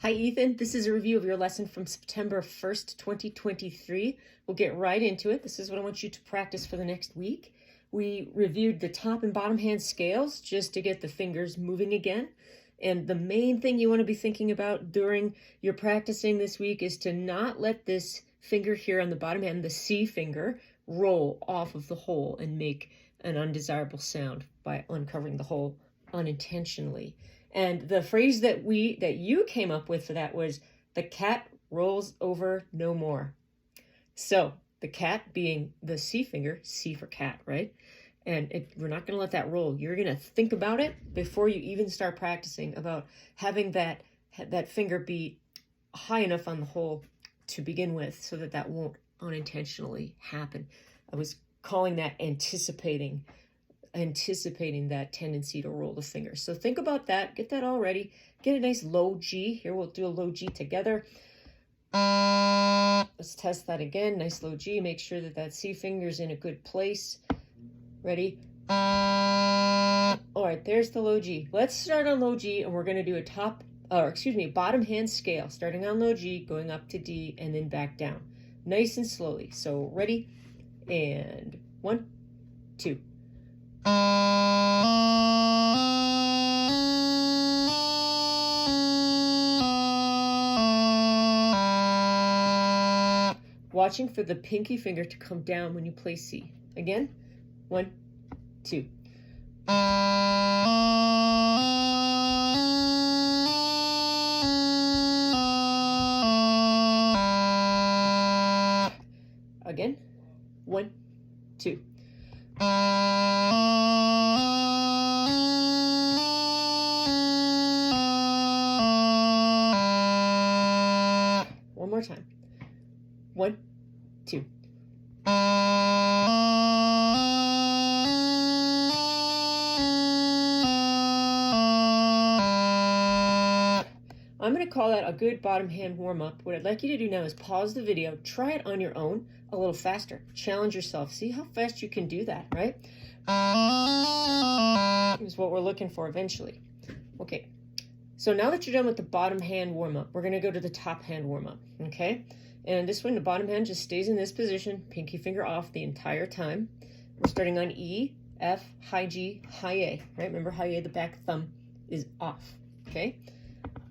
Hi, Ethan. This is a review of your lesson from September 1st, 2023. We'll get right into it. This is what I want you to practice for the next week. We reviewed the top and bottom hand scales just to get the fingers moving again. And the main thing you want to be thinking about during your practicing this week is to not let this finger here on the bottom hand, the C finger, roll off of the hole and make an undesirable sound by uncovering the hole unintentionally. And the phrase that you came up with for that was, the cat rolls over no more. So the cat being the C finger, C for cat, right? And we're not going to let that roll. You're going to think about it before you even start practicing about having that finger be high enough on the hole to begin with so that won't unintentionally happen. I was calling that anticipating that tendency to roll the finger. So think about that. Get that all ready. Get a nice low G. Here we'll do a low G together. Let's test that again. Nice low G. Make sure that C finger's in a good place. Ready? All right, there's the low G. Let's start on low G, and we're going to do a bottom hand scale, starting on low G, going up to D, and then back down. Nice and slowly. So ready? And 1, 2. Watching for the pinky finger to come down when you play C. Again, 1, 2. Again, 1, 2. One more time. 1, 2. I'm going to call that a good bottom hand warm-up. What I'd like you to do now is pause the video, try it on your own a little faster. Challenge yourself. See how fast you can do that, right? Is what we're looking for eventually. Okay, so now that you're done with the bottom hand warm-up, we're going to go to the top hand warm-up, okay? And this one, the bottom hand just stays in this position, pinky finger off the entire time. We're starting on E, F, high G, high A, right? Remember high A, the back thumb is off, okay?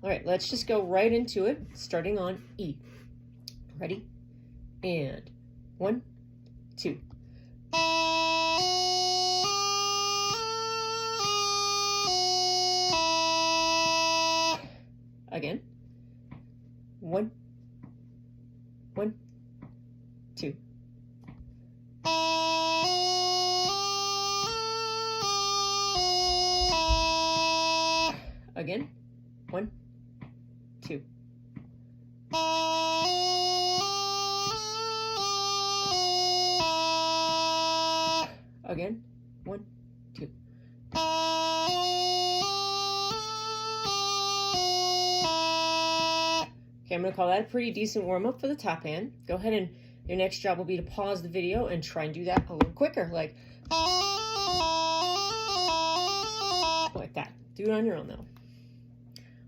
All right, let's just go right into it, starting on E. Ready? And 1, 2. Again. 1, 1, 2. Again. 1, 2. Again. 1, 2. Okay, I'm going to call that a pretty decent warm-up for the top hand. Go ahead, and your next job will be to pause the video and try and do that a little quicker, like that. Do it on your own, though.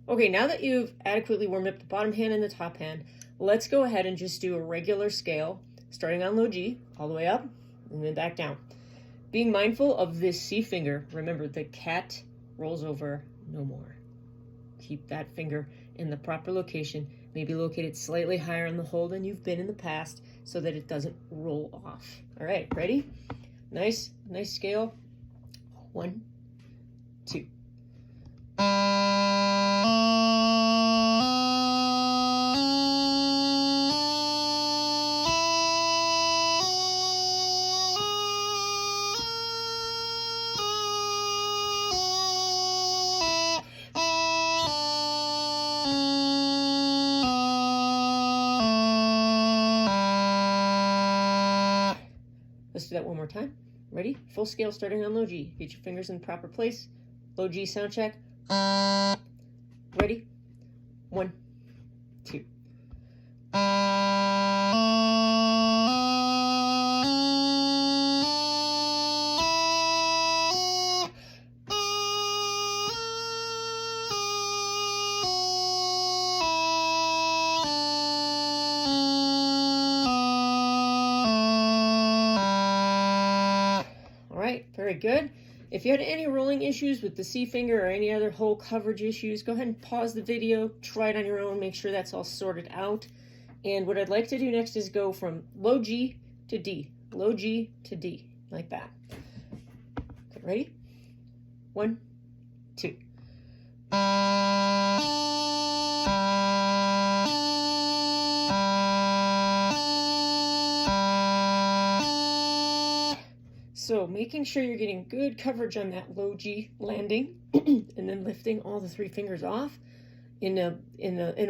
Okay, now that you've adequately warmed up the bottom hand and the top hand, let's go ahead and just do a regular scale, starting on low G, all the way up, and then back down. Being mindful of this C finger, remember, the cat rolls over no more. Keep that finger in the proper location, maybe locate it slightly higher on the hole than you've been in the past so that it doesn't roll off. All right, ready? Nice scale. 1, 2. Let's do that one more time. Ready? Full scale starting on low G. Get your fingers in the proper place. Low G sound check. Ready? 1, 2. Very good. If you had any rolling issues with the C finger or any other hole coverage issues, go ahead and pause the video, try it on your own, make sure that's all sorted out. And what I'd like to do next is go from low G to D, low G to D, like that. Okay, ready? 1, 2. So making sure you're getting good coverage on that low G landing and then lifting all the 3 fingers off in a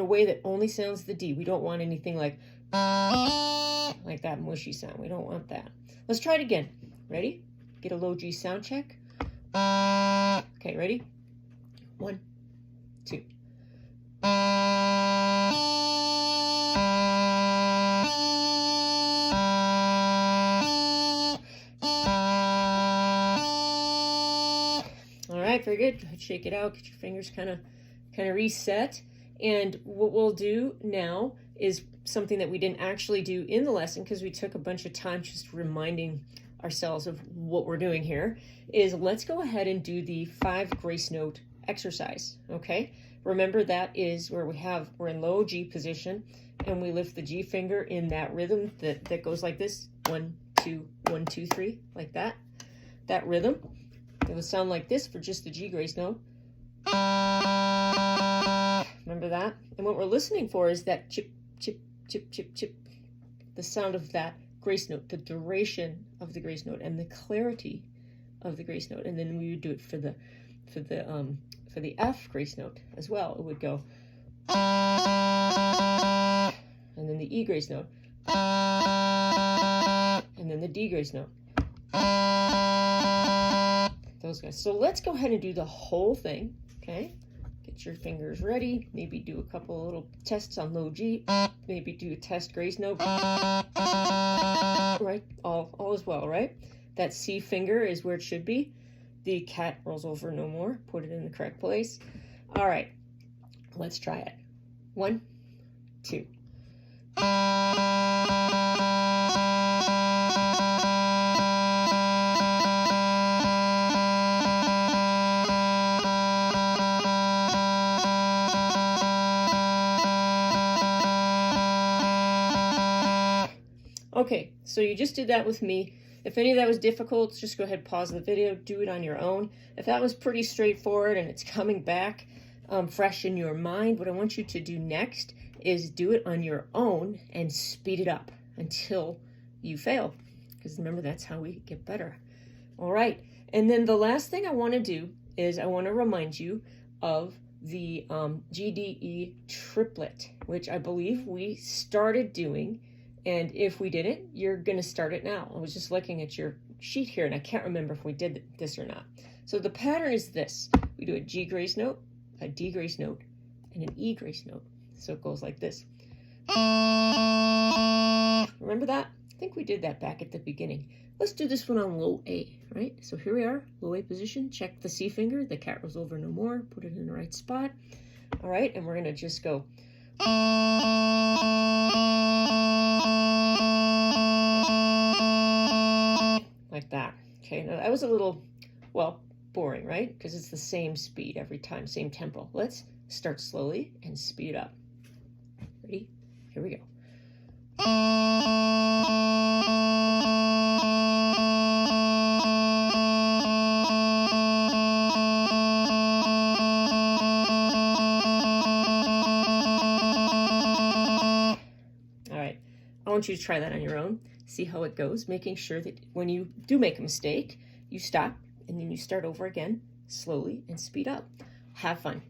way that only sounds the D. We don't want anything like that mushy sound. We don't want that. Let's try it again. Ready? Get a low G sound check. Okay, ready? 1, 2. All right, very good. Go ahead, shake it out. Get your fingers kind of reset. And what we'll do now is something that we didn't actually do in the lesson because we took a bunch of time just reminding ourselves of what we're doing here, is let's go ahead and do the 5 grace note exercise, okay? Remember, that is where we're in low G position and we lift the G finger in that rhythm that goes like this, 1, 2, 1, 2, 3, like that. That rhythm, it will sound like this for just the G grace note. Remember that? And what we're listening for is that chip, chip, chip, chip, chip, the sound of that grace note, the duration of the grace note, and the clarity of the grace note. And then we would do it for the F grace note as well. It would go, and then the E grace note, and then the D grace note. Those guys. So let's go ahead and do the whole thing, okay? Get your fingers ready. Maybe do a couple of little tests on low G. Maybe do a test grace note. Right, all is well, right? That C finger is where it should be. The cat rolls over no more. Put it in the correct place. All right, let's try it. 1, 2. Okay, so you just did that with me. If any of that was difficult, just go ahead, pause the video, do it on your own. If that was pretty straightforward and it's coming back fresh in your mind, what I want you to do next is do it on your own and speed it up until you fail. Because remember, that's how we get better. All right, and then the last thing I want to do is I want to remind you of the GDE triplet, which I believe we started doing. And if we didn't, you're going to start it now. I was just looking at your sheet here, and I can't remember if we did this or not. So the pattern is this. We do a G grace note, a D grace note, and an E grace note. So it goes like this. Remember that? I think we did that back at the beginning. Let's do this one on low A, right? So here we are, low A position. Check the C finger. The cat rolls over no more. Put it in the right spot. All right, and we're going to just go. Like that. Okay, now that was a little, well, boring, right? Because it's the same speed every time, same tempo. Let's start slowly and speed up. Ready? Here we go. All right, I want you to try that on your own. See how it goes, making sure that when you do make a mistake, you stop and then you start over again slowly and speed up. Have fun.